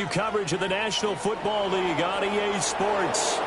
you coverage of the National Football League on EA Sports.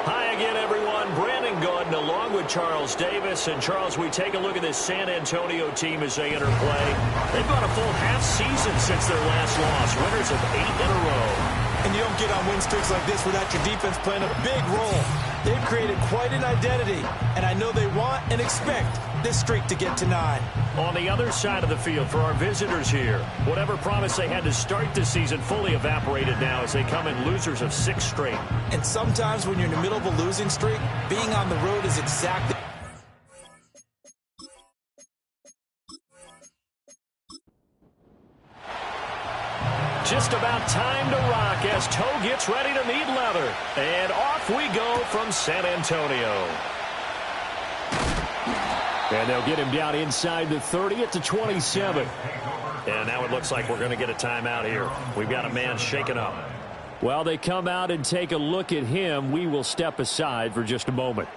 Hi again, everyone. Brandon Gaudin along with Charles Davis. And, Charles, we take a look at this San Antonio team as they enter play. They've gone a full half season since their last loss, winners of 8 in a row. And you don't get on win streaks like this without your defense playing a big role. They've created quite an identity, and I know they want and expect this streak to get to 9. On the other side of the field for our visitors here, whatever promise they had to start the season fully evaporated now as they come in losers of 6 straight. And sometimes when you're in the middle of a losing streak, being on the road is exactly... Just about time to rock as Toe gets ready to meet leather. And off we go from San Antonio. And they'll get him down inside the 30 at the 27. And now it looks like we're going to get a timeout here. We've got a man shaken up. While they come out and take a look at him, we will step aside for just a moment.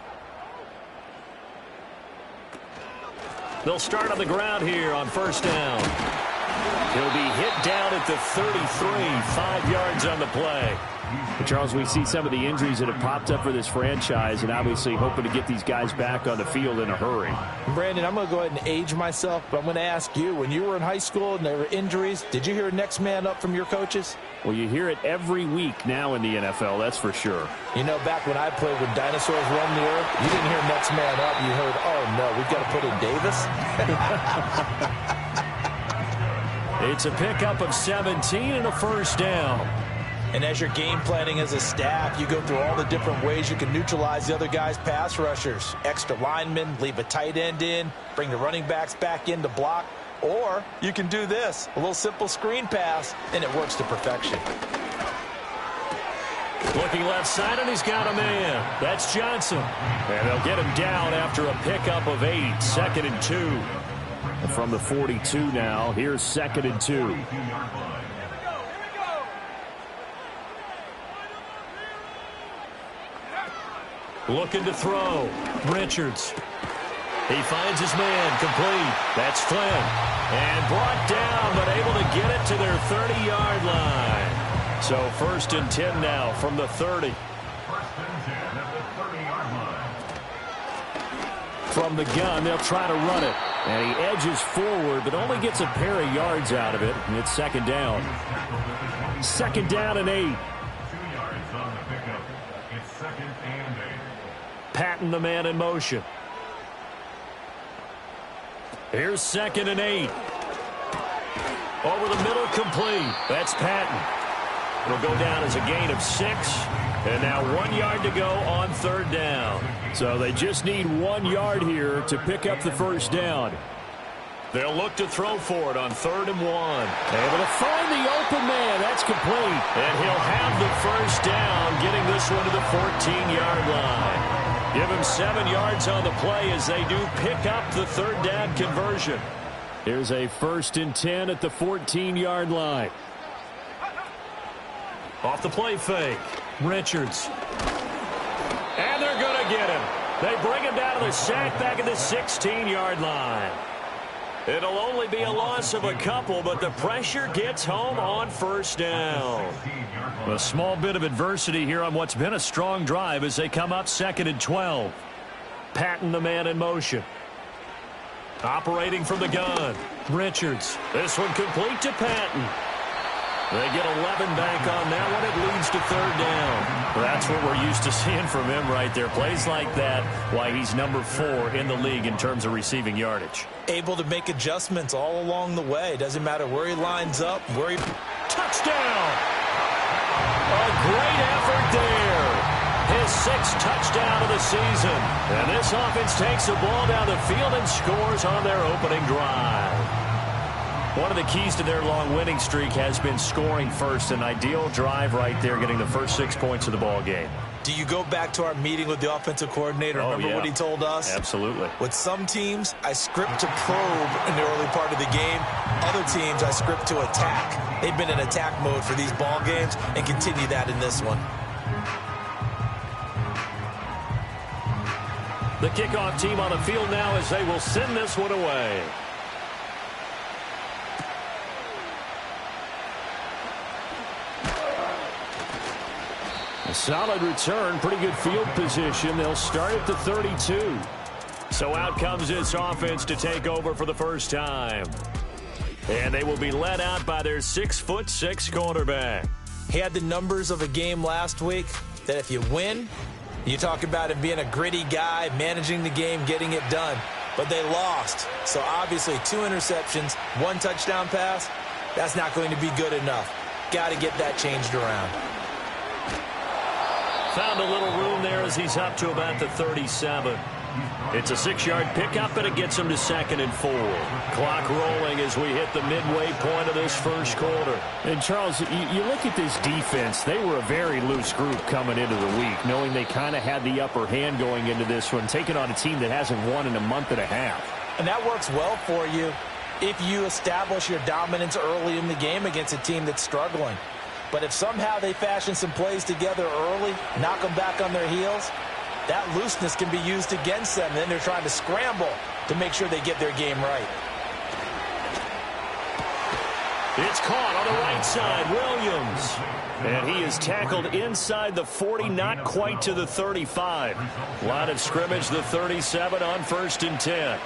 They'll start on the ground here on first down. He'll be hit down at the 33, 5 yards on the play. Charles, we see some of the injuries that have popped up for this franchise and obviously hoping to get these guys back on the field in a hurry. Brandon, I'm going to go ahead and age myself, but I'm going to ask you, when you were in high school and there were injuries, did you hear next man up from your coaches? Well, you hear it every week now in the NFL, that's for sure. You know, back when I played when dinosaurs roamed the earth, you didn't hear next man up. You heard, oh, no, we've got to put in Davis. It's a pickup of 17 and a first down. And as you're game planning as a staff, you go through all the different ways you can neutralize the other guy's pass rushers. Extra linemen, leave a tight end in, bring the running backs back in to block. Or you can do this, a little simple screen pass, and it works to perfection. Looking left side, and he's got a man. That's Johnson. And they'll get him down after a pickup of 8, 2nd and 2. From the 42 now, here's 2nd and 2. Looking to throw. Richards. He finds his man complete. That's Flynn. And brought down, but able to get it to their 30-yard line. So 1st and 10 now from the 30. From the gun, they'll try to run it. And he edges forward, but only gets a pair of yards out of it. And it's 2nd down. 2nd down and 8. 2 yards on the pickup. It's 2nd and 8. Patton, the man in motion. Here's 2nd and 8. Over the middle, complete. That's Patton. It'll go down as a gain of 6. And now 1 yard to go on 3rd down. So they just need 1 yard here to pick up the first down. They'll look to throw for it on 3rd and 1. Able to find the open man. That's complete. And he'll have the first down, getting this one to the 14-yard line. Give him 7 yards on the play as they do pick up the 3rd down conversion. Here's a 1st and 10 at the 14-yard line. Off the play fake. Richards. And they're going to get him. They bring him down to the sack back at the 16-yard line. It'll only be a loss of a couple, but the pressure gets home on 1st down. A small bit of adversity here on what's been a strong drive as they come up 2nd and 12. Patton, the man in motion. Operating from the gun. Richards. This one complete to Patton. They get 11 back on that one. It leads to 3rd down. That's what we're used to seeing from him right there. Plays like that, why he's number 4 in the league in terms of receiving yardage. Able to make adjustments all along the way. Doesn't matter where he lines up, where he... Touchdown! A great effort there. His 6th touchdown of the season. And this offense takes the ball down the field and scores on their opening drive. One of the keys to their long winning streak has been scoring first. An ideal drive right there, getting the first 6 points of the ball game. Do you go back to our meeting with the offensive coordinator? Remember what he told us? Absolutely. With some teams, I script to probe in the early part of the game. Other teams, I script to attack. They've been in attack mode for these ball games and continue that in this one. The kickoff team on the field now as they will send this one away. A solid return, pretty good field position. They'll start at the 32. So out comes this offense to take over for the first time. And they will be led out by their 6'6" quarterback. He had the numbers of a game last week that if you win, you talk about him being a gritty guy, managing the game, getting it done. But they lost. So obviously 2 interceptions, 1 touchdown pass, that's not going to be good enough. Got to get that changed around. Found a little room there as he's up to about the 37. It's a 6-yard pickup, and it gets him to 2nd and 4. Clock rolling as we hit the midway point of this first quarter. And, Charles, you look at this defense. They were a very loose group coming into the week, knowing they kind of had the upper hand going into this one, taking on a team that hasn't won in a month and a half. And that works well for you if you establish your dominance early in the game against a team that's struggling. But if somehow they fashion some plays together early, knock them back on their heels, that looseness can be used against them. And then they're trying to scramble to make sure they get their game right. It's caught on the right side, Williams. And he is tackled inside the 40, not quite to the 35. Line of scrimmage, the 37 on 1st and 10.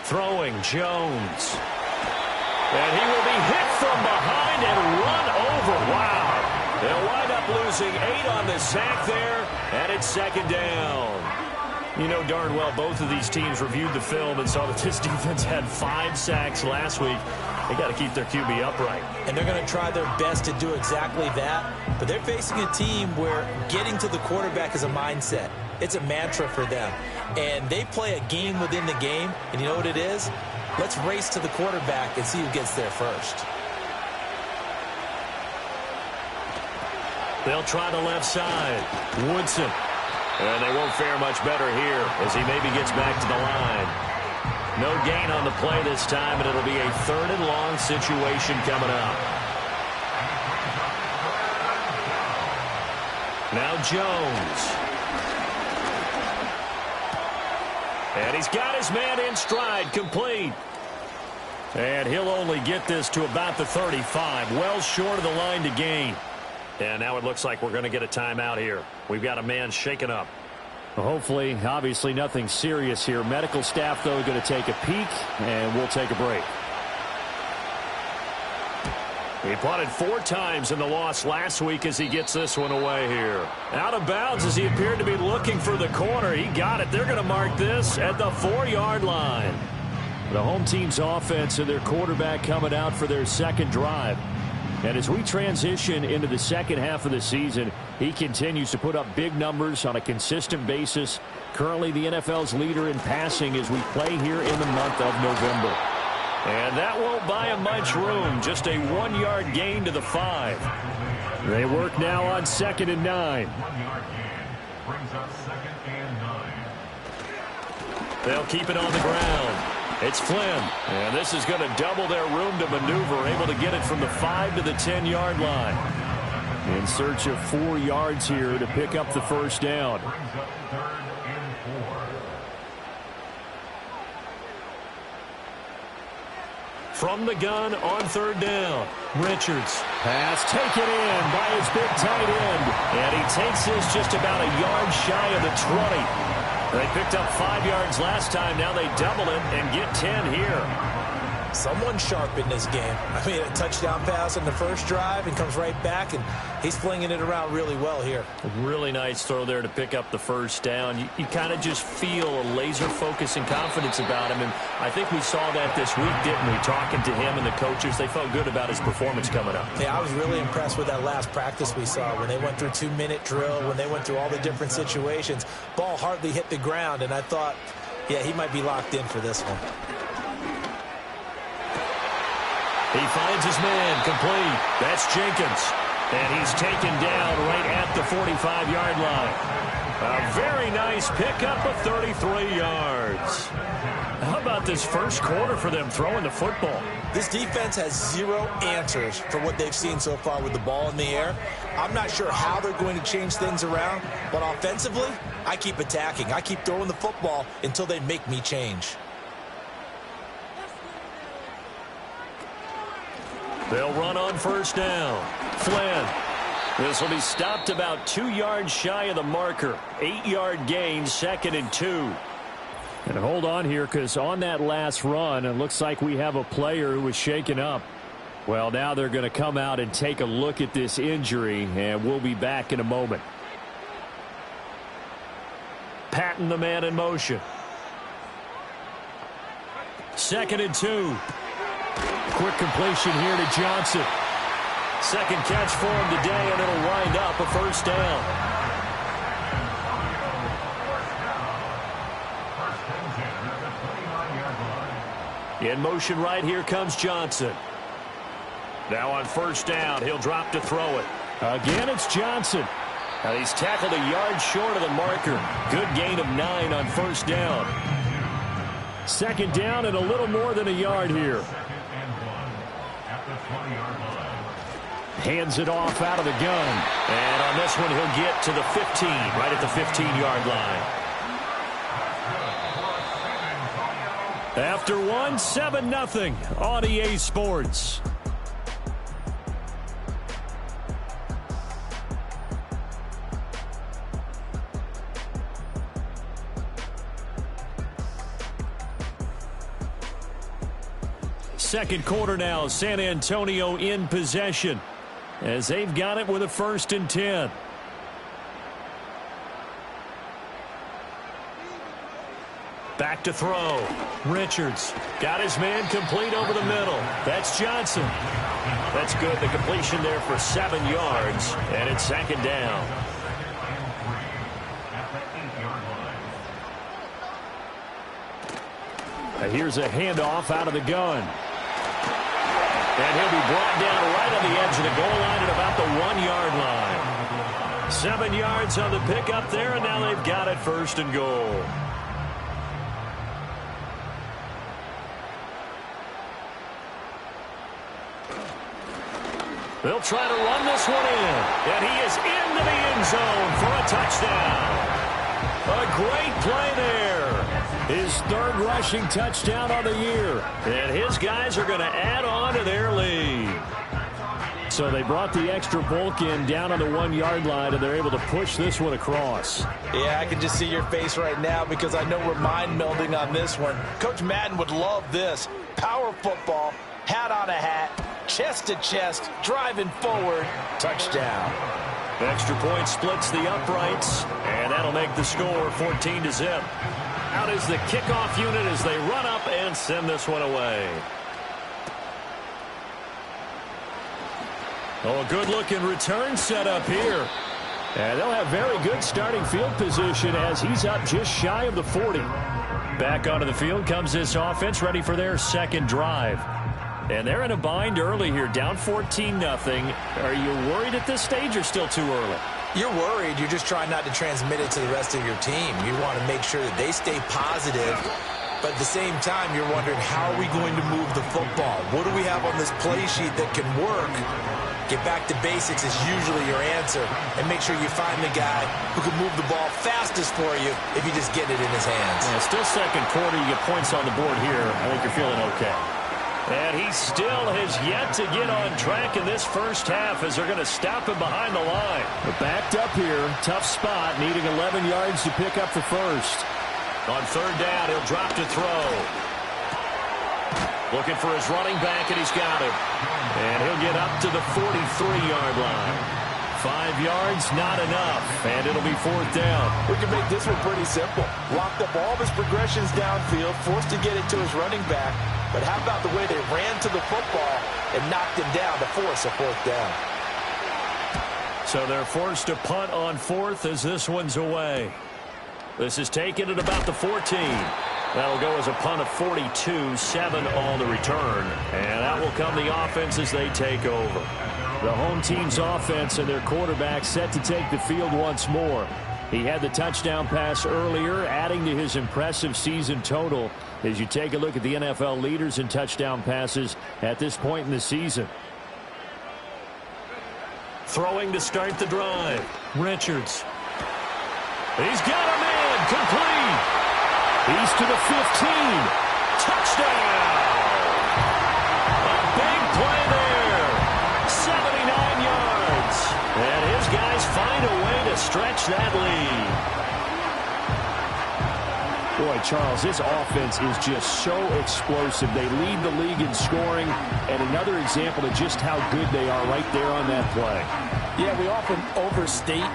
Throwing, Jones. And he will be hit from behind and run over. Wow. They'll wind up losing 8 on the sack there, and it's 2nd down. You know darn well both of these teams reviewed the film and saw that this defense had 5 sacks last week. They got to keep their QB upright. And they're going to try their best to do exactly that. But they're facing a team where getting to the quarterback is a mindset. It's a mantra for them. And they play a game within the game, and you know what it is? Let's race to the quarterback and see who gets there first. They'll try the left side. Woodson. And they won't fare much better here as he maybe gets back to the line. No gain on the play this time, and it'll be a 3rd and long situation coming up. Now Jones. And he's got his man in stride, complete. And he'll only get this to about the 35, well short of the line to gain. And now it looks like we're going to get a timeout here. We've got a man shaken up. Well, hopefully, obviously nothing serious here. Medical staff, though, going to take a peek, and we'll take a break. He punted 4 times in the loss last week as he gets this one away here. Out of bounds as he appeared to be looking for the corner. He got it. They're going to mark this at the 4-yard line. The home team's offense and their quarterback coming out for their 2nd drive. And as we transition into the second half of the season, he continues to put up big numbers on a consistent basis. Currently the NFL's leader in passing as we play here in the month of November. And that won't buy him much room. Just a 1-yard gain to the 5. They work now on 2nd and 9. 1-yard gain brings up 2nd and 9. They'll keep it on the ground. It's Flynn, and this is going to double their room to maneuver, able to get it from the 5 to the 10-yard line. In search of 4 yards here to pick up the first down. Brings up 3rd and 4. From the gun on 3rd down, Richards. Pass taken in by his big tight end, and he takes this just about a yard shy of the 20. They picked up 5 yards last time. Now they double it and get 10 here. Someone sharp in this game. I mean, a touchdown pass in the first drive and comes right back, and he's flinging it around really well here. Really nice throw there to pick up the first down. You kind of just feel a laser focus and confidence about him, and I think we saw that this week, didn't we? Talking to him and the coaches, they felt good about his performance coming up. Yeah, I was really impressed with that last practice we saw when they went through 2-minute drill, when they went through all the different situations. Ball hardly hit the ground, and I thought, yeah, he might be locked in for this one. He finds his man complete. That's Jenkins. And he's taken down right at the 45-yard line. A very nice pickup of 33 yards. How about this first quarter for them throwing the football? This defense has 0 answers for what they've seen so far with the ball in the air. I'm not sure how they're going to change things around, but offensively, I keep attacking. I keep throwing the football until they make me change. They'll run on first down. Flynn. This will be stopped about 2 yards shy of the marker. 8-yard gain, 2nd and 2. And hold on here, because on that last run, it looks like we have a player who was shaken up. Well, now they're going to come out and take a look at this injury, and we'll be back in a moment. Patton, the man in motion. 2nd and 2. Quick completion here to Johnson. Second catch for him today, and it'll wind up a first down. In motion right here comes Johnson. Now on first down, he'll drop to throw it. Again, it's Johnson. Now he's tackled a yard short of the marker. Good gain of 9 on first down. Second down and a little more than a yard here. Hands it off out of the gun. And on this one, he'll get to the 15, right at the 15-yard line. After one, 7-0 on EA Sports. Second quarter now, San Antonio in possession as they've got it with a 1st and 10. Back to throw. Richards got his man complete over the middle. That's Johnson. That's good. The completion there for 7 yards, and it's 2nd down. Here's a handoff out of the gun. And he'll be brought down right on the edge of the goal line at about the 1-yard line. 7 yards on the pickup there, and now they've got it 1st and goal. They'll try to run this one in, and he is into the end zone for a touchdown. A great play there. His 3rd rushing touchdown on the year. And his guys are going to add on to their lead. So they brought the extra bulk in down on the 1-yard line, and they're able to push this one across. Yeah, I can just see your face right now because I know we're mind melding on this one. Coach Madden would love this. Power football, hat on a hat, chest to chest, driving forward, touchdown. Extra point splits the uprights, and that'll make the score 14-0. Out is the kickoff unit as they run up and send this one away. Oh, a good-looking return set up here. And they'll have very good starting field position as he's up just shy of the 40. Back onto the field comes this offense, ready for their 2nd drive. And they're in a bind early here, down 14-0. Are you worried at this stage or still too early? You're worried. You're just trying not to transmit it to the rest of your team. You want to make sure that they stay positive. But at the same time, you're wondering, how are we going to move the football? What do we have on this play sheet that can work? Get back to basics is usually your answer. And make sure you find the guy who can move the ball fastest for you if you just get it in his hands. Yeah, still second quarter. You get points on the board here. I think you're feeling okay. And he still has yet to get on track in this first half as they're going to stop him behind the line. But backed up here. Tough spot. Needing 11 yards to pick up the first. On 3rd down, he'll drop to throw. Looking for his running back, and he's got him. And he'll get up to the 43-yard line. 5 yards, not enough. And it'll be 4th down. We can make this one pretty simple. Locked up all of his progressions downfield, forced to get it to his running back. But how about the way they ran to the football and knocked him down to force a 4th down? So they're forced to punt on 4th as this one's away. This is taken at about the 14. That'll go as a punt of 42, 7 on the return. And that will come the offense as they take over. The home team's offense and their quarterback set to take the field once more. He had the touchdown pass earlier, adding to his impressive season total as you take a look at the NFL leaders in touchdown passes at this point in the season. Throwing to start the drive. Richards. He's got a man complete. He's to the 15. Touchdown. A big play there. 79 yards. And stretch that lead. Boy, Charles, this offense is just so explosive. They lead the league in scoring, and another example of just how good they are right there on that play. Yeah, we often overstate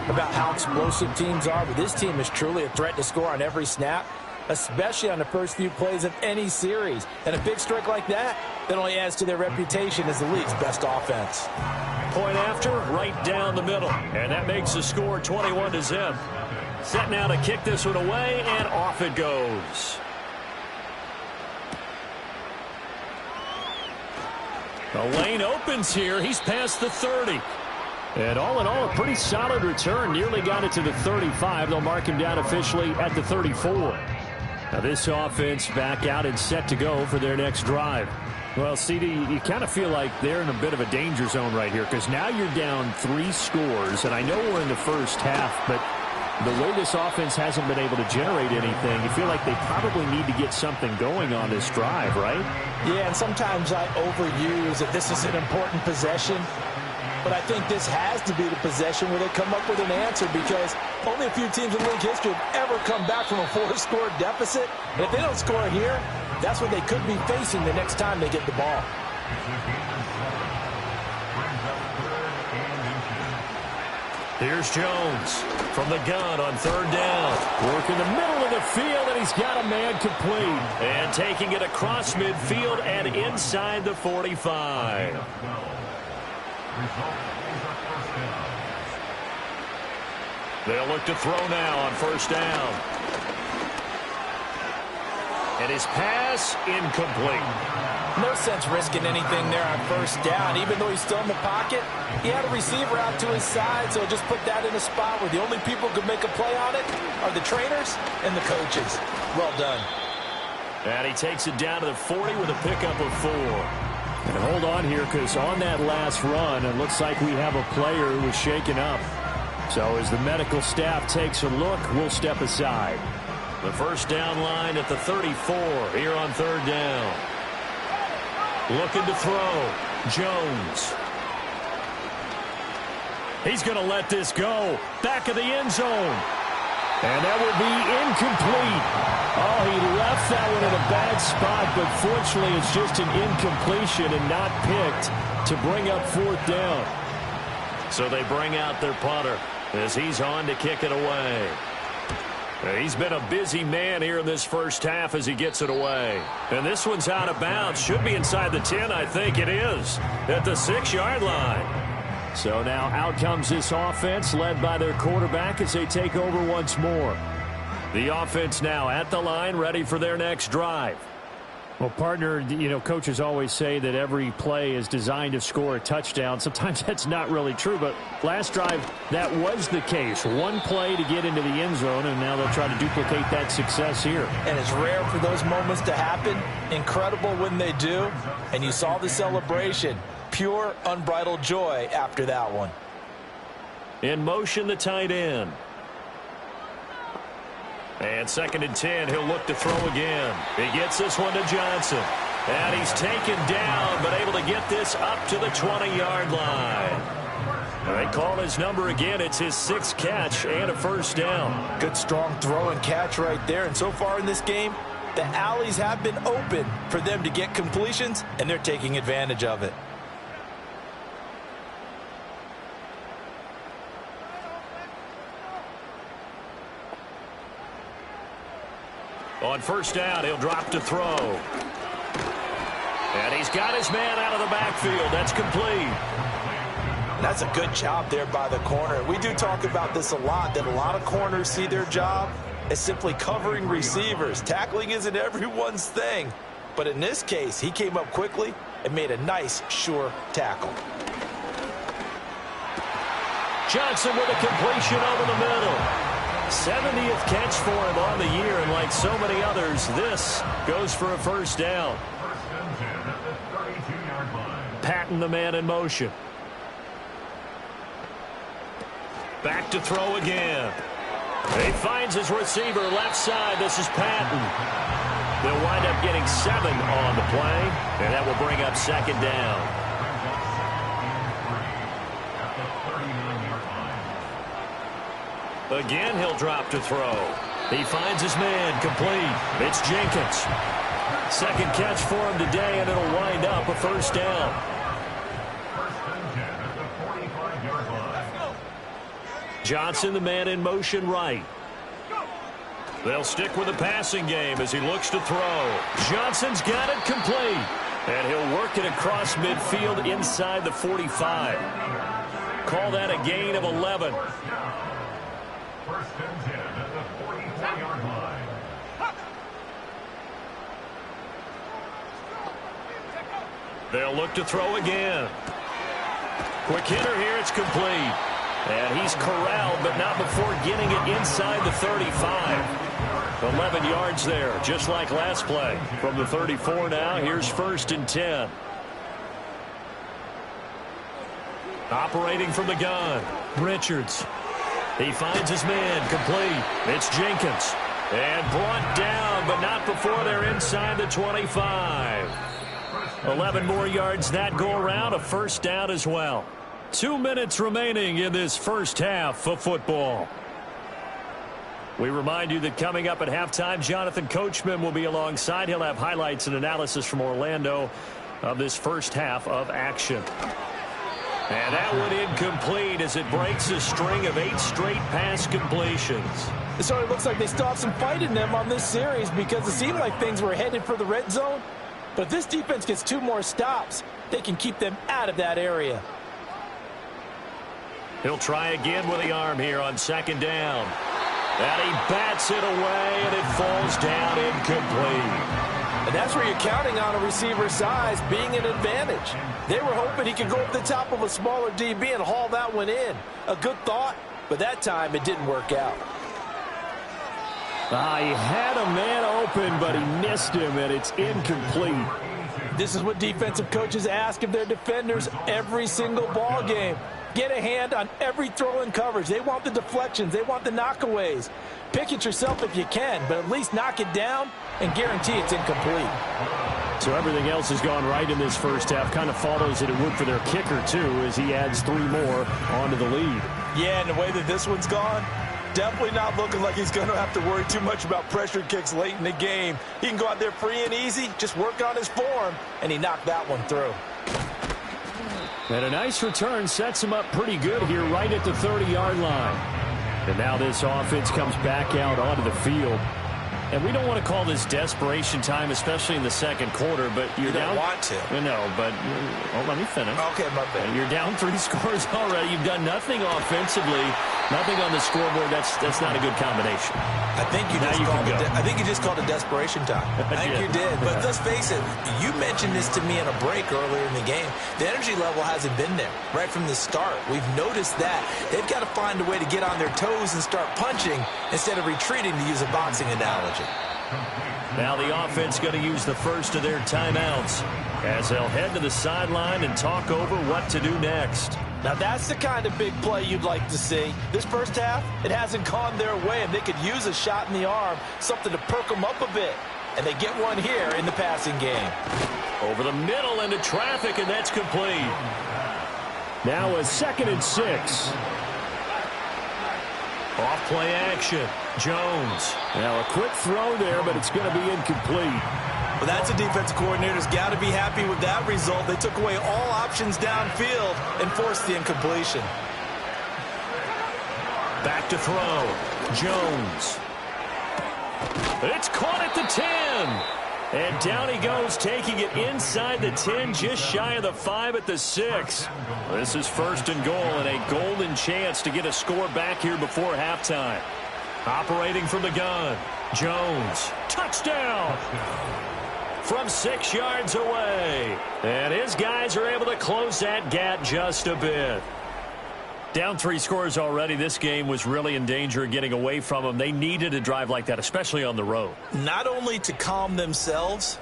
about how explosive teams are, but this team is truly a threat to score on every snap, especially on the first few plays of any series. And a big strike like that only adds to their reputation as the league's best offense. Point after, right down the middle. And that makes the score 21-0. Set now to kick this one away, and off it goes. The lane opens here. He's past the 30. And all in all, a pretty solid return. Nearly got it to the 35. They'll mark him down officially at the 34. Now this offense back out and set to go for their next drive. Well, CD, you kind of feel like they're in a bit of a danger zone right here because now you're down 3 scores, and I know we're in the first half, but the way this offense hasn't been able to generate anything, you feel like they probably need to get something going on this drive, right? Yeah, and sometimes I overuse that this is an important possession, but I think this has to be the possession where they come up with an answer because only a few teams in league history have ever come back from a 4-score deficit. And if they don't score here, that's what they could be facing the next time they get the ball. Here's Jones from the gun on 3rd down. Work in the middle of the field, and he's got a man complete. And taking it across midfield and inside the 45. They'll look to throw now on 1st down. And his pass incomplete. No sense risking anything there on 1st down. Even though he's still in the pocket, he had a receiver out to his side, so just put that in a spot where the only people who could make a play on it are the trainers and the coaches. Well done. And he takes it down to the 40 with a pickup of 4. And hold on here because on that last run, it looks like we have a player who was shaken up. So as the medical staff takes a look, we'll step aside. The 1st down line at the 34 here on 3rd down. Looking to throw. Jones. He's going to let this go. Back of the end zone. And that will be incomplete. Oh, he left that one in a bad spot, but fortunately it's just an incompletion and not picked to bring up 4th down. So they bring out their punter as he's on to kick it away. He's been a busy man here in this first half as he gets it away. And this one's out of bounds. Should be inside the 10, I think it is, at the 6-yard line. So now out comes this offense led by their quarterback as they take over once more. The offense now at the line ready for their next drive. Well, partner, you know, coaches always say that every play is designed to score a touchdown. Sometimes that's not really true, but last drive, that was the case. One play to get into the end zone, and now they'll try to duplicate that success here. And it's rare for those moments to happen. Incredible when they do. And you saw the celebration. Pure, unbridled joy after that one. In motion, the tight end. And 2nd and 10, he'll look to throw again. He gets this one to Johnson. And he's taken down, but able to get this up to the 20-yard line. They call his number again. It's his 6th catch and a 1st down. Good, strong throw and catch right there. And so far in this game, the alleys have been open for them to get completions, and they're taking advantage of it. On 1st down, he'll drop to throw. And he's got his man out of the backfield. That's complete. That's a good job there by the corner. We do talk about this a lot, that a lot of corners see their job as simply covering receivers. Tackling isn't everyone's thing. But in this case, he came up quickly and made a nice, sure tackle. Johnson with a completion over the middle. 70th catch for him on the year, and like so many others, this goes for a 1st down. Patton, the man in motion. Back to throw again. He finds his receiver left side. This is Patton. They'll wind up getting 7 on the play, and that will bring up 2nd down. Again, he'll drop to throw. He finds his man, complete. It's Jenkins. Second catch for him today, and it'll wind up a first down. First and 10 at the 45-yard line. Johnson, the man in motion right. They'll stick with the passing game as he looks to throw. Johnson's got it complete. And he'll work it across midfield inside the 45. Call that a gain of 11. First and 10 at the 44-yard line. They'll look to throw again. Quick hitter here, it's complete. And he's corralled, but not before getting it inside the 35. 11 yards there, just like last play. From the 34 now, here's first and 10. Operating from the gun, Richards. He finds his man, complete. It's Jenkins. And brought down, but not before they're inside the 25. 11 more yards that go around, a first down as well. 2 minutes remaining in this first half of football. We remind you that coming up at halftime, Jonathan Coachman will be alongside. He'll have highlights and analysis from Orlando of this first half of action. And that one incomplete as it breaks a string of 8 straight pass completions. So it looks like they still have some fight in them on this series because it seemed like things were headed for the red zone. But if this defense gets 2 more stops, they can keep them out of that area. He'll try again with the arm here on second down. And he bats it away, and it falls down incomplete. And that's where you're counting on a receiver's size being an advantage. They were hoping he could go up the top of a smaller DB and haul that one in. A good thought, but that time it didn't work out. He had a man open, but he missed him, and it's incomplete. This is what defensive coaches ask of their defenders every single ball game. Get a hand on every throw in coverage. They want the deflections. They want the knockaways. Pick it yourself if you can, but at least knock it down and guarantee it's incomplete. So everything else has gone right in this first half. Kind of follows that it would for their kicker, too, as he adds 3 more onto the lead. Yeah, and the way that this one's gone, definitely not looking like he's going to have to worry too much about pressure kicks late in the game. He can go out there free and easy, just work on his form, and he knocked that one through. And a nice return sets him up pretty good here right at the 30-yard line. And now this offense comes back out onto the field. And we don't want to call this desperation time, especially in the second quarter, but you're down. You don't want to. No, but let me finish. Okay, my bad. You're down 3 scores already. You've done nothing offensively, nothing on the scoreboard. That's not a good combination. I think you just called it desperation time. I think you did. But let's face it, you mentioned this to me in a break earlier in the game. The energy level hasn't been there right from the start. We've noticed that. They've got to find a way to get on their toes and start punching instead of retreating, to use a boxing analogy. Now the offense going to use the first of their timeouts as they'll head to the sideline and talk over what to do next. Now that's the kind of big play you'd like to see. This first half, it hasn't gone their way, and they could use a shot in the arm, something to perk them up a bit. And they get one here in the passing game. Over the middle into traffic, and that's complete. Now a 2nd and 6. Off play action. Jones. Now a quick throw there, but it's going to be incomplete. Well, that's a defensive coordinator's got to be happy with that result. They took away all options downfield and forced the incompletion. Back to throw. Jones. It's caught at the 10. And down he goes, taking it inside the 10, just shy of the 5 at the 6. This is first and goal, and a golden chance to get a score back here before halftime. Operating from the gun, Jones. Touchdown! From 6 yards away. And his guys are able to close that gap just a bit. Down 3 scores already. This game was really in danger of getting away from them. They needed a drive like that, especially on the road. Not only to calm themselves,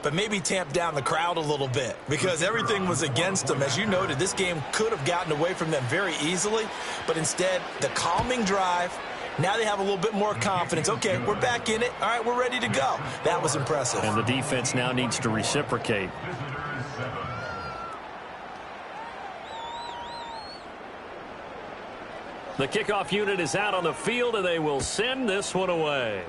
but maybe tamp down the crowd a little bit, because everything was against them. As you noted, this game could have gotten away from them very easily, but instead, the calming drive, now they have a little bit more confidence. Okay, we're back in it. All right, we're ready to go. That was impressive. And the defense now needs to reciprocate. The kickoff unit is out on the field, and they will send this one away.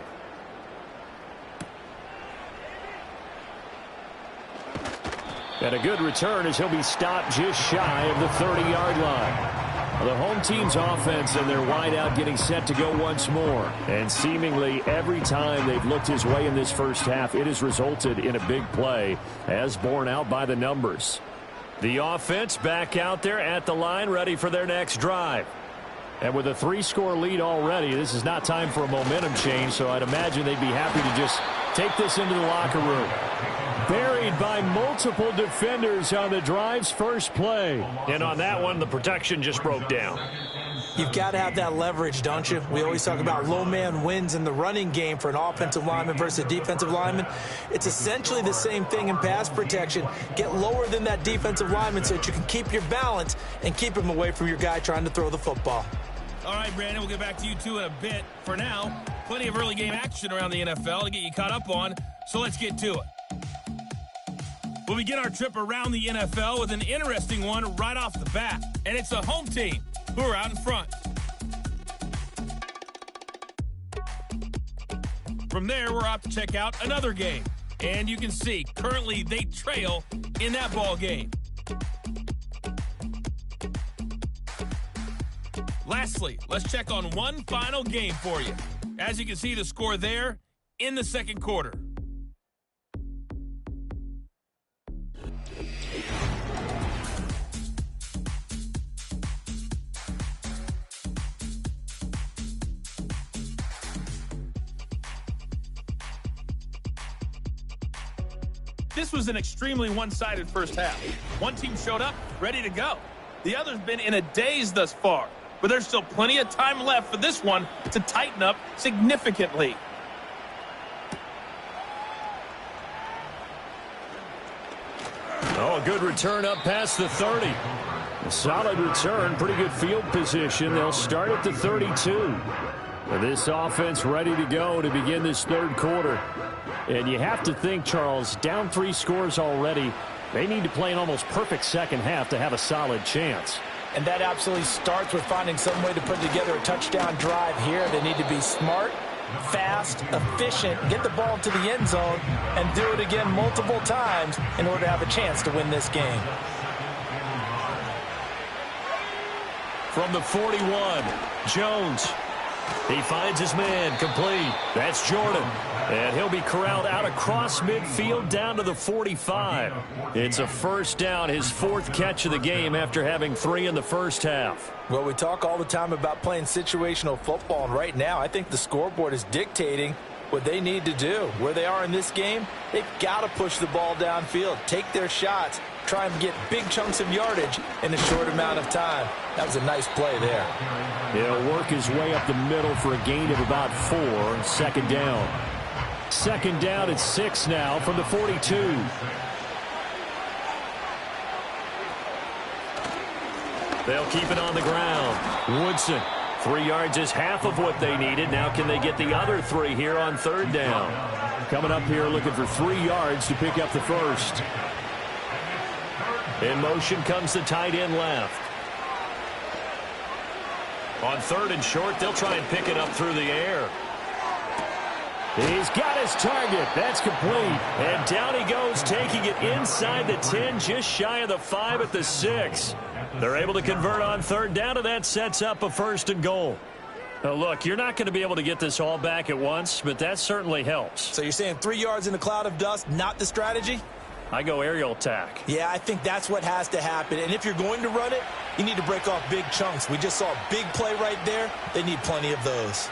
And a good return as he'll be stopped just shy of the 30-yard line. The home team's offense and their wideout getting set to go once more. And seemingly every time they've looked his way in this first half, it has resulted in a big play, as borne out by the numbers. The offense back out there at the line, ready for their next drive. And with a 3-score lead already, this is not time for a momentum change, so I'd imagine they'd be happy to just take this into the locker room. Buried by multiple defenders on the drive's first play. And on that one, the protection just broke down. You've got to have that leverage, don't you? We always talk about low man wins in the running game for an offensive lineman versus a defensive lineman. It's essentially the same thing in pass protection. Get lower than that defensive lineman so that you can keep your balance and keep him away from your guy trying to throw the football. All right, Brandon, we'll get back to you two in a bit. For now, plenty of early game action around the NFL to get you caught up on, so let's get to it. We'll begin our trip around the NFL with an interesting one right off the bat, and it's a home team who are out in front. From there, we're off to check out another game, and you can see currently they trail in that ball game. Lastly, let's check on one final game for you. As you can see, the score there in the second quarter. This was an extremely one-sided first half. One team showed up, ready to go. The other's been in a daze thus far, but there's still plenty of time left for this one to tighten up significantly. Oh, a good return up past the 30. A solid return, pretty good field position. They'll start at the 32. This offense ready to go to begin this third quarter. And you have to think, Charles, down 3 scores already. They need to play an almost perfect second half to have a solid chance. And that absolutely starts with finding some way to put together a touchdown drive here. They need to be smart, fast, efficient, get the ball to the end zone, and do it again multiple times in order to have a chance to win this game. From the 41, Jones. He finds his man, complete. That's Jordan. And he'll be corralled out across midfield down to the 45. It's a first down, his 4th catch of the game after having 3 in the first half. Well, we talk all the time about playing situational football, and right now I think the scoreboard is dictating what they need to do. Where they are in this game, they've got to push the ball downfield, take their shots, try and get big chunks of yardage in a short amount of time. That was a nice play there. He'll work his way up the middle for a gain of about 4, second down. Second down at 6 now from the 42. They'll keep it on the ground. Woodson, 3 yards is half of what they needed. Now can they get the other 3 here on third down? Coming up here looking for 3 yards to pick up the first. In motion comes the tight end left. On 3rd and short, they'll try and pick it up through the air. He's got his target. That's complete. And down he goes, taking it inside the 10, just shy of the 5 at the 6. They're able to convert on 3rd down, and that sets up a 1st and goal. Now, look, you're not going to be able to get this all back at once, but that certainly helps. So you're saying 3 yards in a cloud of dust, not the strategy? I go aerial attack. Yeah, I think that's what has to happen. And if you're going to run it, you need to break off big chunks. We just saw a big play right there. They need plenty of those.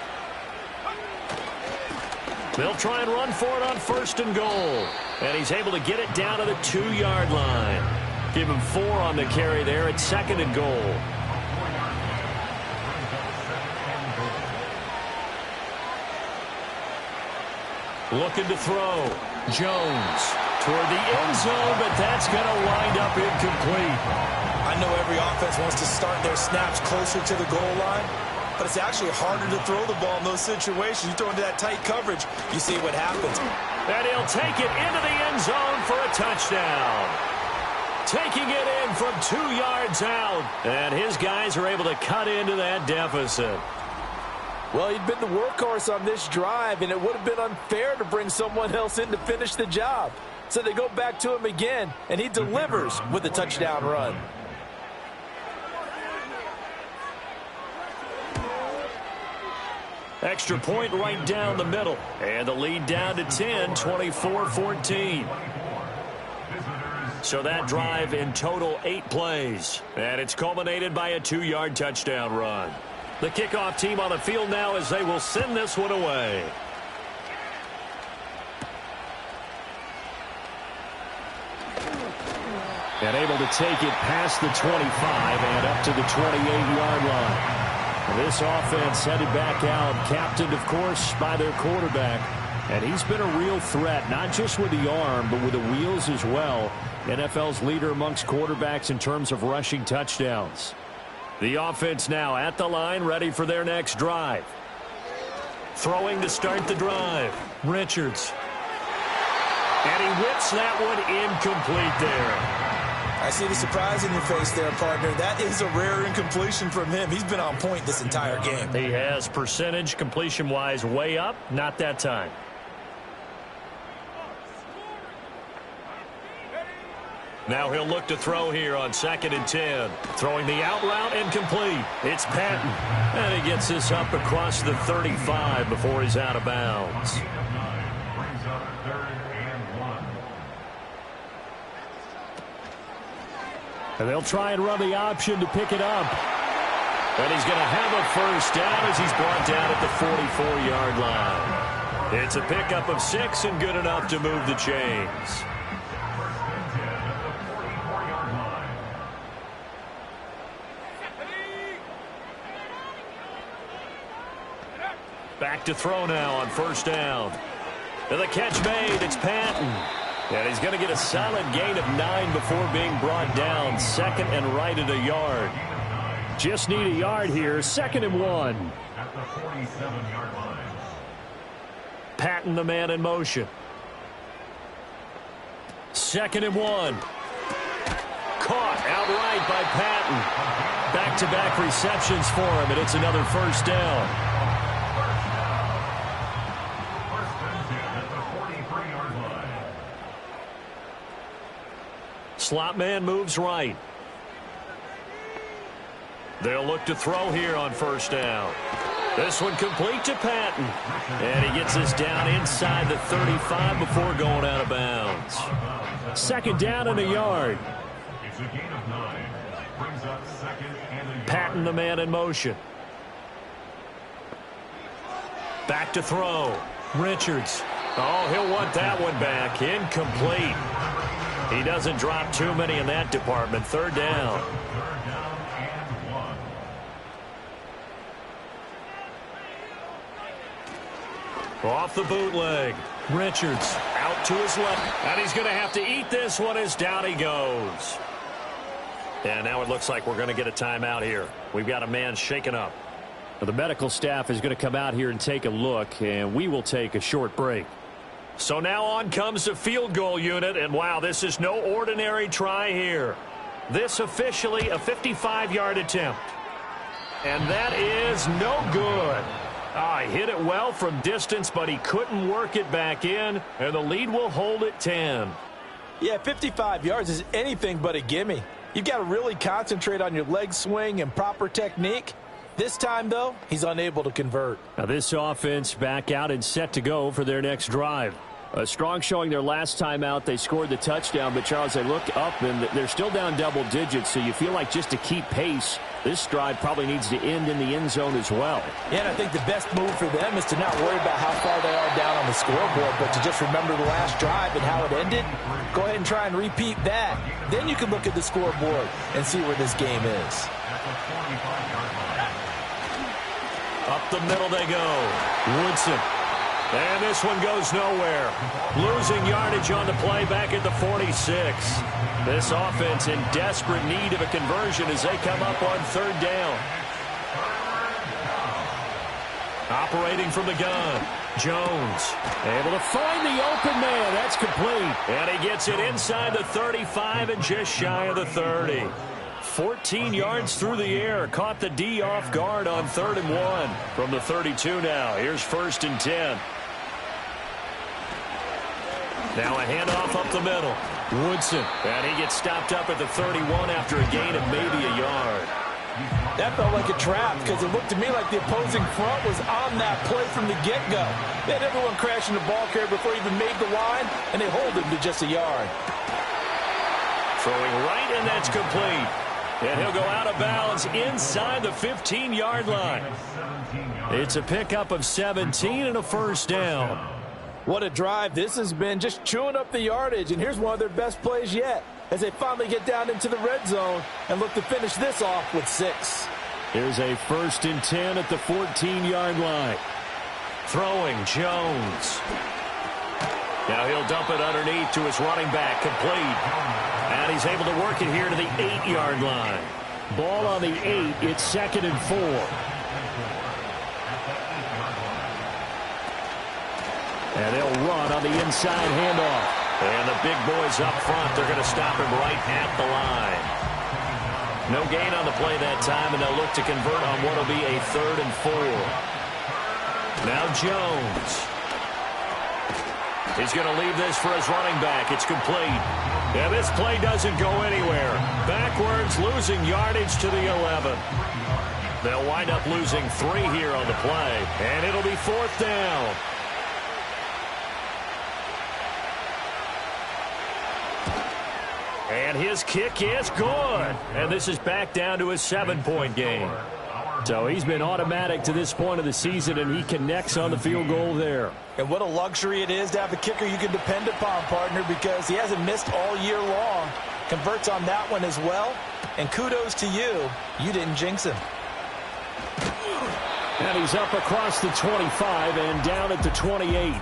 They'll try and run for it on 1st and goal. And he's able to get it down to the 2-yard line. Give him 4 on the carry there at 2nd and goal. Looking to throw. Jones toward the end zone, but that's going to wind up incomplete. I know every offense wants to start their snaps closer to the goal line, but it's actually harder to throw the ball in those situations. You throw into that tight coverage, you see what happens. And he'll take it into the end zone for a touchdown. taking it in from 2 yards out. And his guys are able to cut into that deficit. Well, he'd been the workhorse on this drive, and it would have been unfair to bring someone else in to finish the job. So they go back to him again, and he delivers with a touchdown run. Extra point right down the middle. And the lead down to 10, 24-14. So that drive in total 8 plays. And it's culminated by a 2-yard touchdown run. The kickoff team on the field now as they will send this one away. And able to take it past the 25 and up to the 28-yard line. This offense headed back out, captained, of course, by their quarterback. And he's been a real threat, not just with the arm, but with the wheels as well. NFL's leader amongst quarterbacks in terms of rushing touchdowns. The offense now at the line, ready for their next drive. Throwing to start the drive, Richards. And he whips that one incomplete there. I see the surprise in your face there, partner. That is a rare incompletion from him. He's been on point this entire game. He has percentage completion-wise way up, not that time. Now he'll look to throw here on 2nd and 10. Throwing the out route incomplete. It's Patton. And he gets this up across the 35 before he's out of bounds. Brings up 3rd and 1. And they'll try and run the option to pick it up. And he's going to have a first down as he's brought down at the 44-yard line. It's a pickup of 6 and good enough to move the chains. Back to throw now on 1st down. And the catch made. It's Patton. And he's going to get a solid gain of 9 before being brought down. 2nd and right at a yard. Just need a yard here. 2nd and 1. At the 47-yard line. Patton, the man in motion. 2nd and 1. Caught outright by Patton. Back-to-back receptions for him, and it's another 1st down. Slot man moves right. They'll look to throw here on 1st down. This one complete to Patton. And he gets us down inside the 35 before going out of bounds. 2nd down and a yard. It's a gain of 9. Brings up 2nd and a yard. Patton, the man in motion. Back to throw. Richards. Oh, he'll want that one back. Incomplete. He doesn't drop too many in that department. 3rd down. 3rd down and 1. Off the bootleg. Richards out to his left. And he's going to have to eat this one as down he goes. And now it looks like we're going to get a timeout here. We've got a man shaken up. Well, the medical staff is going to come out here and take a look, and we will take a short break. So now on comes the field goal unit, and wow, this is no ordinary try here. This officially a 55-yard attempt. And that is no good. He hit it well from distance, but he couldn't work it back in, and the lead will hold at 10. Yeah, 55 yards is anything but a gimme. You've got to really concentrate on your leg swing and proper technique. This time, though, he's unable to convert. Now this offense back out and set to go for their next drive. A strong showing their last time out. They scored the touchdown, but, Charles, they look up, and they're still down double digits, so you feel like just to keep pace, this drive probably needs to end in the end zone as well. Yeah, and I think the best move for them is to not worry about how far they are down on the scoreboard, but to just remember the last drive and how it ended. Go ahead and try and repeat that. Then you can look at the scoreboard and see where this game is. Up the middle they go. Woodson. And this one goes nowhere. Losing yardage on the play back at the 46. This offense in desperate need of a conversion as they come up on 3rd down. Operating from the gun. Jones able to find the open man. That's complete. And he gets it inside the 35 and just shy of the 30. 14 yards through the air. Caught the D off guard on 3rd and 1 from the 32 now. Here's 1st and 10. Now a handoff up the middle. Woodson. And he gets stopped up at the 31 after a gain of maybe a yard. That felt like a trap because it looked to me like the opposing front was on that play from the get-go. They had everyone crashing the ball carrier before he even made the line, and they hold him to just a yard. Throwing right, and that's complete. And he'll go out of bounds inside the 15-yard line. It's a pickup of 17 and a 1st down. What a drive this has been, just chewing up the yardage, and here's one of their best plays yet as they finally get down into the red zone and look to finish this off with 6. Here's a 1st and 10 at the 14-yard line. Throwing Jones. Now he'll dump it underneath to his running back, complete. And he's able to work it here to the 8-yard line. Ball on the 8, it's 2nd and 4. And they'll run on the inside handoff. And the big boys up front, they're going to stop him right at the line. No gain on the play that time, and they'll look to convert on what will be a 3rd and 4. Now Jones. He's going to leave this for his running back. It's complete. And this play doesn't go anywhere. Backwards, losing yardage to the 11. They'll wind up losing 3 here on the play, and it'll be 4th down. And his kick is good. And this is back down to a 7-point game. So he's been automatic to this point of the season, and he connects on the field goal there. And what a luxury it is to have a kicker you can depend upon, partner, because he hasn't missed all year long. Converts on that one as well. And kudos to you. You didn't jinx him. And he's up across the 25 and down at the 28.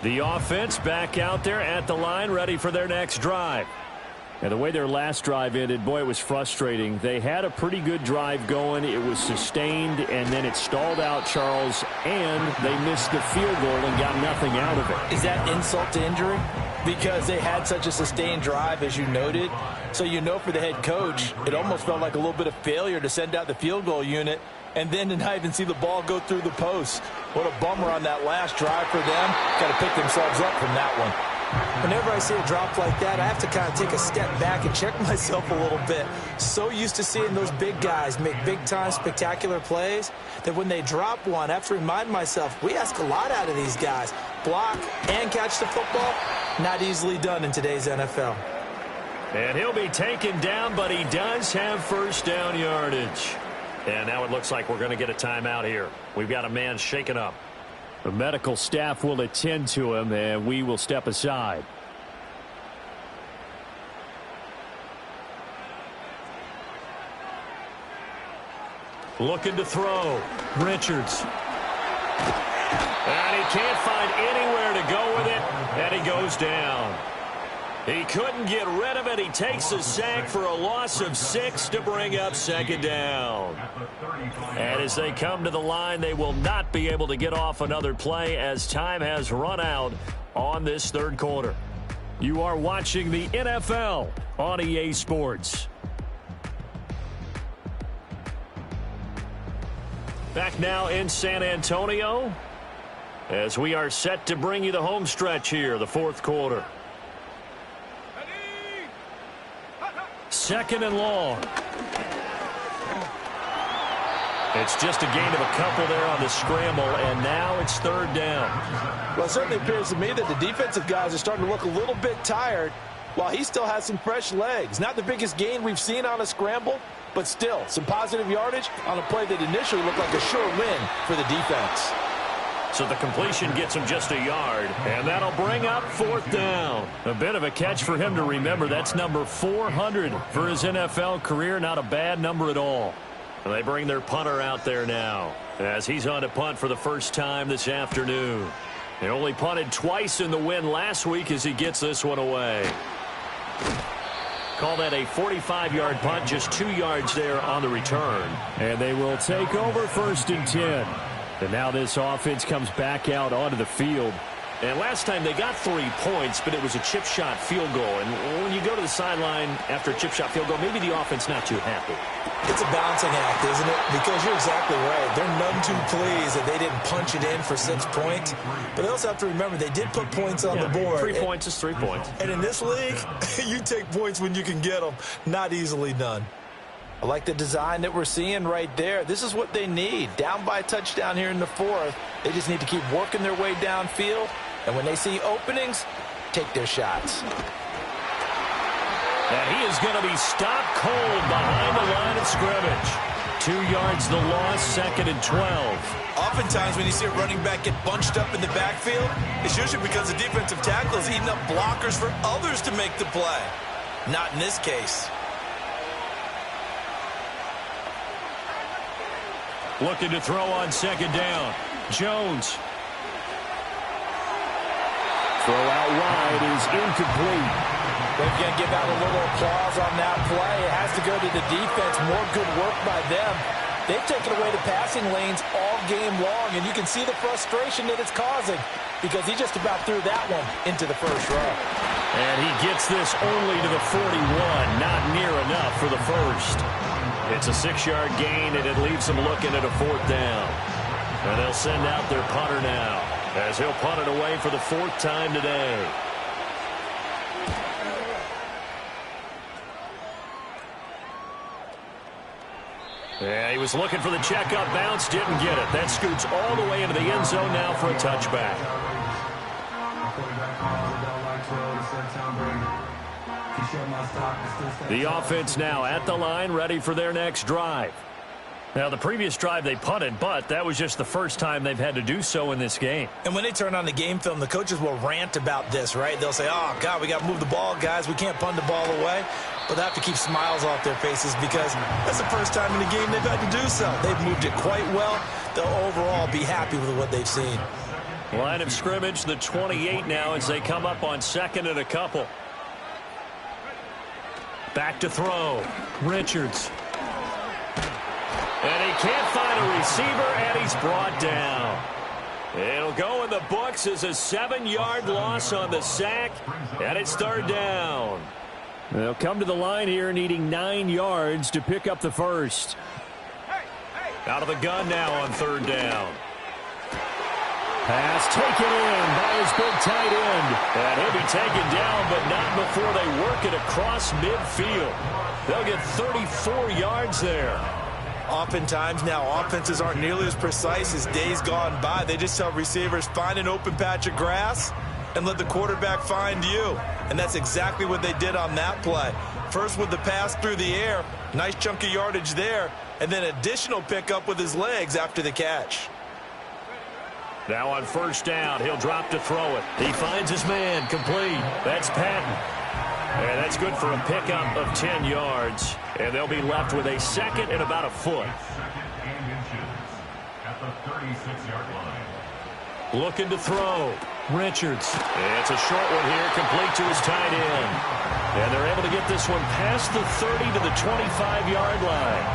The offense back out there at the line, ready for their next drive. And the way their last drive ended, boy, it was frustrating. They had a pretty good drive going. It was sustained, and then it stalled out, Charles, and they missed the field goal and got nothing out of it. Is that insult to injury? Because they had such a sustained drive, as you noted. So you know for the head coach, it almost felt like a little bit of failure to send out the field goal unit and then to not even see the ball go through the post. What a bummer on that last drive for them. Got to pick themselves up from that one. Whenever I see a drop like that, I have to kind of take a step back and check myself a little bit. So used to seeing those big guys make big-time spectacular plays that when they drop one, I have to remind myself, we ask a lot out of these guys. Block and catch the football, not easily done in today's NFL. And he'll be taken down, but he does have 1st down yardage. And now it looks like we're going to get a timeout here. We've got a man shaken up. The medical staff will attend to him, and we will step aside. Looking to throw. Richards. And he can't find anywhere to go with it, and he goes down. He couldn't get rid of it. He takes a sack for a loss of 6 to bring up 2nd down. And as they come to the line, they will not be able to get off another play as time has run out on this 3rd quarter. You are watching the NFL on EA Sports. Back now in San Antonio as we are set to bring you the home stretch here, the 4th quarter. 2nd and long. It's just a gain of a couple there on the scramble, and now it's 3rd down. Well, it certainly appears to me that the defensive guys are starting to look a little bit tired while he still has some fresh legs. Not the biggest gain we've seen on a scramble, but still some positive yardage on a play that initially looked like a sure win for the defense. So the completion gets him just a yard, and that'll bring up 4th down. A bit of a catch for him to remember. That's number 400 for his NFL career. Not a bad number at all. And they bring their punter out there now as he's on to punt for the first time this afternoon. He only punted twice in the win last week as he gets this one away. Call that a 45-yard punt, just 2 yards there on the return. And they will take over 1st and 10. And now this offense comes back out onto the field. And last time they got 3 points, but it was a chip shot field goal. And when you go to the sideline after a chip shot field goal, maybe the offense not too happy. It's a balancing act, isn't it? Because you're exactly right. They're none too pleased that they didn't punch it in for 6 points. But they also have to remember they did put points on the board. 3 points is 3 points. And in this league, you take points when you can get them. Not easily done. I like the design that we're seeing right there. This is what they need. Down by a touchdown here in the 4th. They just need to keep working their way downfield. And when they see openings, take their shots. And he is going to be stopped cold behind the line of scrimmage. 2 yards the loss, 2nd and 12. Oftentimes when you see a running back get bunched up in the backfield, it's usually because the defensive tackle is eating up blockers for others to make the play. Not in this case. Looking to throw on 2nd down. Jones. Throw out wide is incomplete. They're going to give out a little applause on that play. It has to go to the defense. More good work by them. They've taken away the passing lanes all game long, and you can see the frustration that it's causing because he just about threw that one into the first row. And he gets this only to the 41, not near enough for the first. It's a 6-yard gain, and it leaves them looking at a 4th down. And they'll send out their punter now as he'll punt it away for the 4th time today. Yeah, he was looking for the checkup bounce, didn't get it. That scoots all the way into the end zone now for a touchback. The offense now at the line, ready for their next drive. Now, the previous drive they punted, but that was just the first time they've had to do so in this game. And when they turn on the game film, the coaches will rant about this, right? They'll say, oh, God, we got to move the ball, guys. We can't punt the ball away. But they have to keep smiles off their faces because that's the first time in the game they've had to do so. They've moved it quite well. They'll overall be happy with what they've seen. Line of scrimmage, the 28 now as they come up on 2nd and a couple. Back to throw. Richards. And he can't find a receiver, and he's brought down. It'll go in the books as a 7-yard loss on the sack, and it's 3rd down. They'll come to the line here needing 9 yards to pick up the first. Out of the gun now on 3rd down. Pass taken in by his big tight end. And he'll be taken down, but not before they work it across midfield. They'll get 34 yards there. Oftentimes now offenses aren't nearly as precise as days gone by. They just tell receivers, find an open patch of grass and let the quarterback find you. And that's exactly what they did on that play. First with the pass through the air, nice chunk of yardage there, and then additional pickup with his legs after the catch. Now on 1st down, he'll drop to throw it. He finds his man, complete. That's Patton. And that's good for a pickup of 10 yards. And they'll be left with a 2nd and about a foot. At the 36-yard line. Looking to throw. Richards. It's a short one here, complete to his tight end. And they're able to get this one past the 30 to the 25-yard line.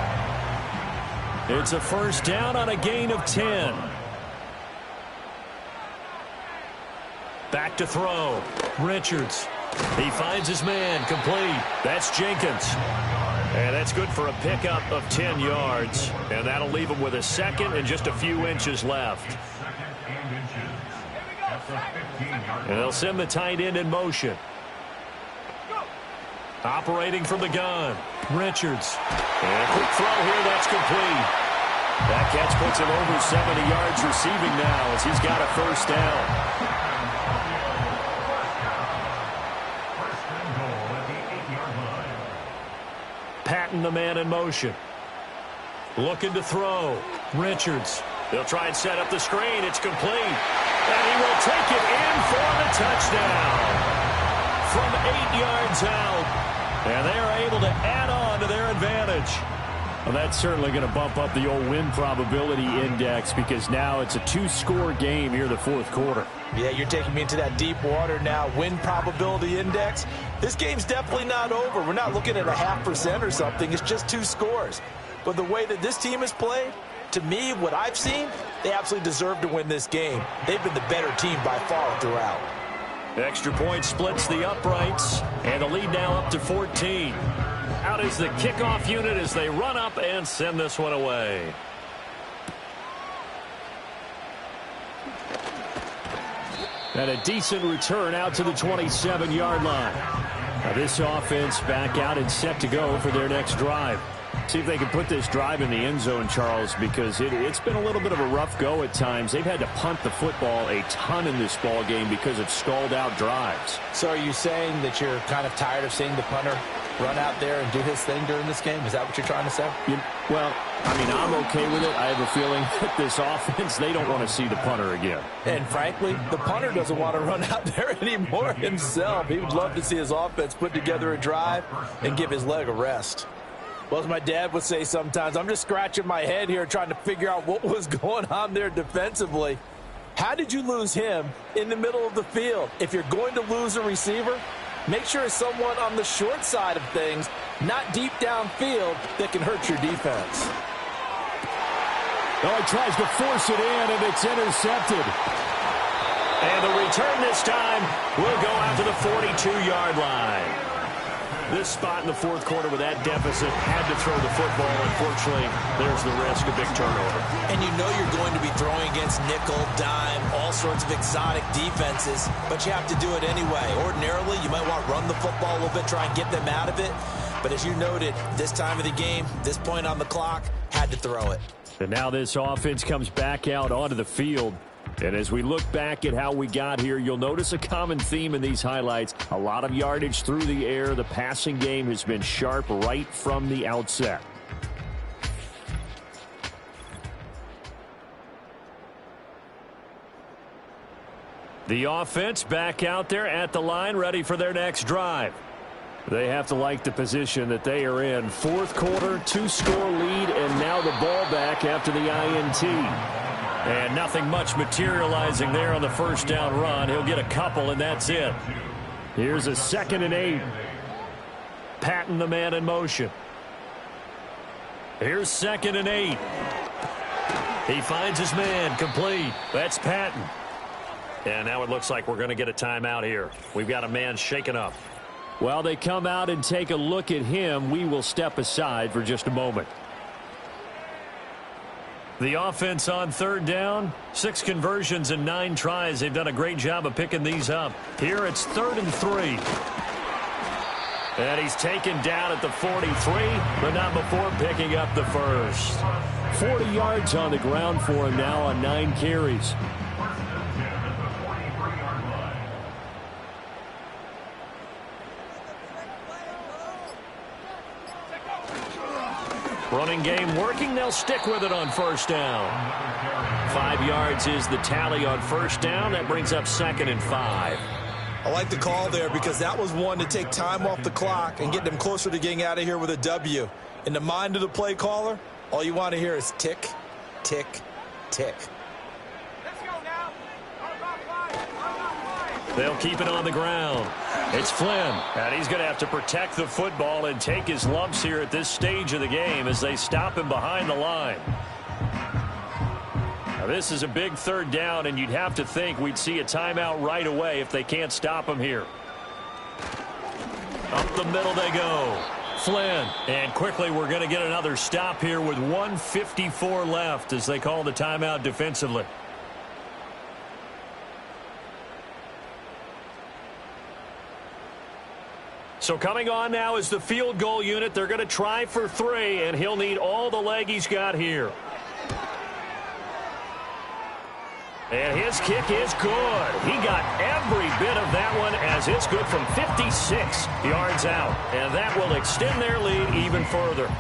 It's a 1st down on a gain of 10. Back to throw. Richards. He finds his man, complete. That's Jenkins. And that's good for a pickup of 10 yards. And that'll leave him with a 2nd and just a few inches left. And they'll send the tight end in motion. Operating from the gun. Richards. And a quick throw here, that's complete. That catch puts him over 70 yards receiving now as he's got a 1st down. Patton, the man in motion. Looking to throw. Richards. They'll try and set up the screen. It's complete. And he will take it in for the touchdown. From 8 yards out. And they are able to add on to their advantage. Well, that's certainly going to bump up the old win probability index because now it's a 2-score game here in the fourth quarter. Yeah, you're taking me into that deep water now. Win probability index. This game's definitely not over. We're not looking at a 0.5% or something. It's just 2 scores. But the way that this team has played, to me, what I've seen, they absolutely deserve to win this game. They've been the better team by far throughout. Extra point splits the uprights, and the lead now up to 14. Out is the kickoff unit as they run up and send this one away. And a decent return out to the 27-yard line. Now this offense back out and set to go for their next drive. See if they can put this drive in the end zone, Charles, because it's been a little bit of a rough go at times. They've had to punt the football a ton in this ball game because of stalled out drives. So are you saying that you're kind of tired of seeing the punter run out there and do his thing during this game? Is that what you're trying to say? Well, I mean, I'm okay with it. I have a feeling that this offense, they don't want to see the punter again. And frankly, the punter doesn't want to run out there anymore himself. He would love to see his offense put together a drive and give his leg a rest. Well, as my dad would say sometimes, I'm just scratching my head here trying to figure out what was going on there defensively. How did you lose him in the middle of the field? If you're going to lose a receiver, make sure it's someone on the short side of things, not deep downfield, that can hurt your defense. Oh, he tries to force it in, and it's intercepted. And the return this time will go out to the 42-yard line. This spot in the fourth quarter with that deficit had to throw the football. Unfortunately, there's the risk of big turnover. And you know you're going to be throwing against nickel, dime, all sorts of exotic defenses, but you have to do it anyway. Ordinarily, you might want to run the football a little bit, try and get them out of it. But as you noted, this time of the game, this point on the clock, had to throw it. And now this offense comes back out onto the field. And as we look back at how we got here, you'll notice a common theme in these highlights. A lot of yardage through the air. The passing game has been sharp right from the outset. The offense back out there at the line, ready for their next drive. They have to like the position that they are in. Fourth quarter, 2-score lead, and now the ball back after the INT. And nothing much materializing there on the first down run. He'll get a couple, and that's it. Here's a 2nd and 8. Patton, the man in motion. Here's 2nd and 8. He finds his man, complete. That's Patton. And now it looks like we're going to get a timeout here. We've got a man shaken up. While they come out and take a look at him, we will step aside for just a moment. The offense on third down, 6 conversions and 9 tries. They've done a great job of picking these up. Here it's 3rd and 3. And he's taken down at the 43, but not before picking up the first. 40 yards on the ground for him now on 9 carries. Running game working. They'll stick with it on first down. 5 yards is the tally on first down. That brings up 2nd and 5. I like the call there because that was one to take time off the clock and get them closer to getting out of here with a W. In the mind of the play caller, all you want to hear is tick, tick, tick. They'll keep it on the ground. It's Flynn, and he's going to have to protect the football and take his lumps here at this stage of the game as they stop him behind the line. Now, this is a big 3rd down, and you'd have to think we'd see a timeout right away if they can't stop him here. Up the middle they go. Flynn, and quickly we're going to get another stop here with 1:54 left as they call the timeout defensively. So coming on now is the field goal unit. They're going to try for 3, and he'll need all the leg he's got here. And his kick is good. He got every bit of that one as it's good from 56 yards out. And that will extend their lead even further.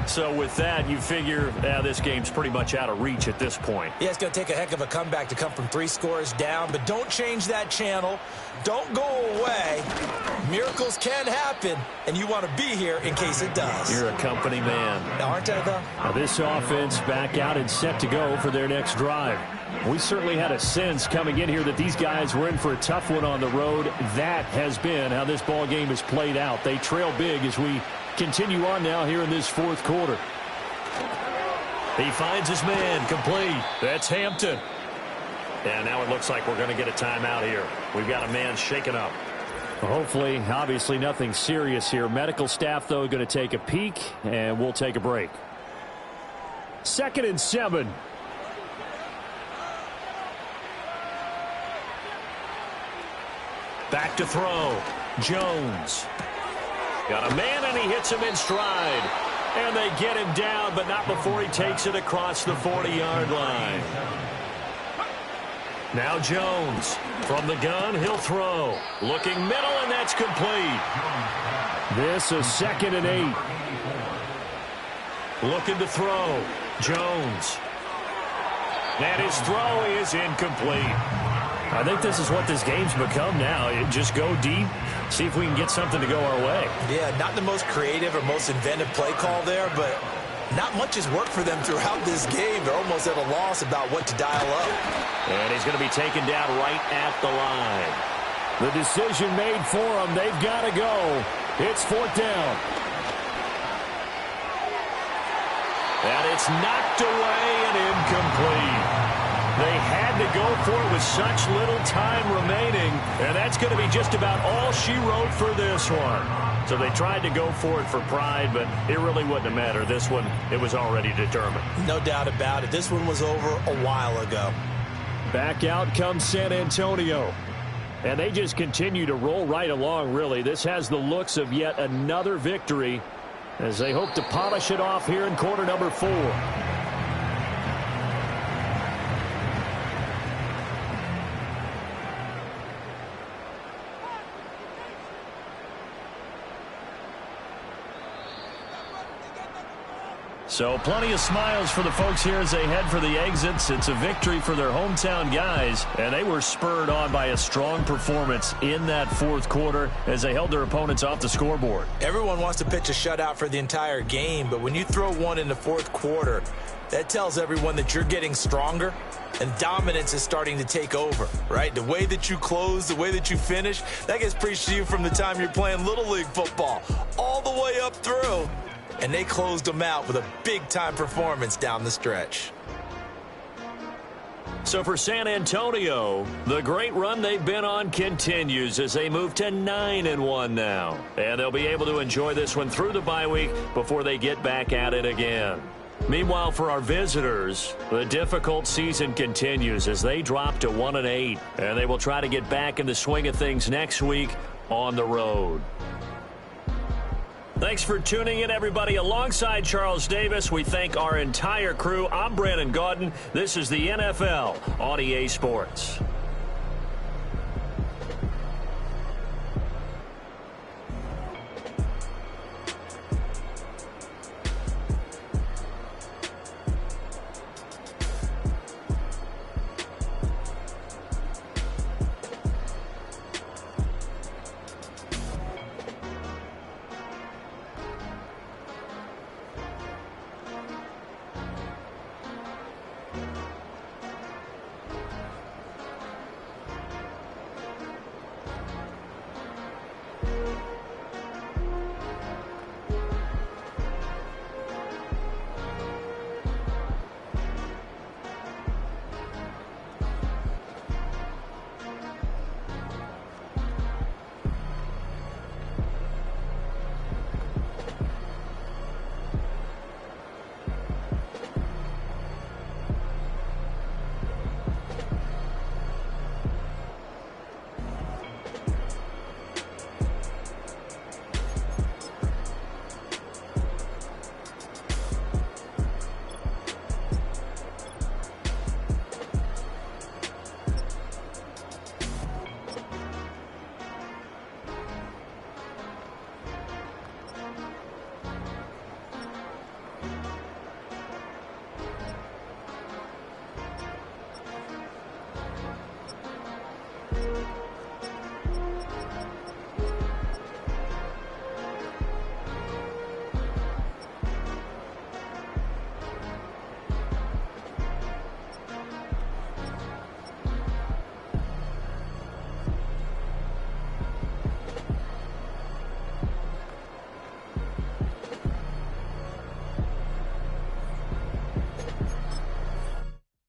So with that, you figure this game's pretty much out of reach at this point. Yeah, it's going to take a heck of a comeback to come from 3 scores down, but don't change that channel. Don't go away. Miracles can happen, and you want to be here in case it does. You're a company man. Aren't I, though? Now this offense back out and set to go for their next drive. We certainly had a sense coming in here that these guys were in for a tough one on the road. That has been how this ball game has played out. They trail big as we continue on now here in this fourth quarter. He finds his man, complete. That's Hampton. And now it looks like we're going to get a timeout here. We've got a man shaken up. Hopefully, obviously nothing serious here. Medical staff, though, going to take a peek, and we'll take a break. 2nd and 7. Back to throw. Jones. Got a man, and he hits him in stride. And they get him down, but not before he takes it across the 40-yard line. Now Jones. From the gun, he'll throw. Looking middle, and that's complete. This is 2nd and 8. Looking to throw. Jones. And his throw is incomplete. I think this is what this game's become now. Just go deep, see if we can get something to go our way. Yeah, not the most creative or most inventive play call there, but not much has worked for them throughout this game. They're almost at a loss about what to dial up. And he's going to be taken down right at the line. The decision made for them. They've got to go. It's 4th down. And it's knocked away and incomplete. They had to go for it with such little time remaining, and that's going to be just about all she wrote for this one. So they tried to go for it for pride, but it really wouldn't have mattered. This one, it was already determined. No doubt about it. This one was over a while ago. Back out comes San Antonio. And they just continue to roll right along, really. This has the looks of yet another victory as they hope to polish it off here in quarter number 4. So plenty of smiles for the folks here as they head for the exits. It's a victory for their hometown guys, and they were spurred on by a strong performance in that fourth quarter as they held their opponents off the scoreboard. Everyone wants to pitch a shutout for the entire game, but when you throw one in the fourth quarter, that tells everyone that you're getting stronger and dominance is starting to take over, right? The way that you close, the way that you finish, that gets preached to you from the time you're playing Little League football all the way up through. And they closed them out with a big-time performance down the stretch. So for San Antonio, the great run they've been on continues as they move to 9-1 now. And they'll be able to enjoy this one through the bye week before they get back at it again. Meanwhile, for our visitors, the difficult season continues as they drop to 1-8. And they will try to get back in the swing of things next week on the road. Thanks for tuning in, everybody. Alongside Charles Davis, we thank our entire crew. I'm Brandon Gaudin. This is the NFL on EA Sports.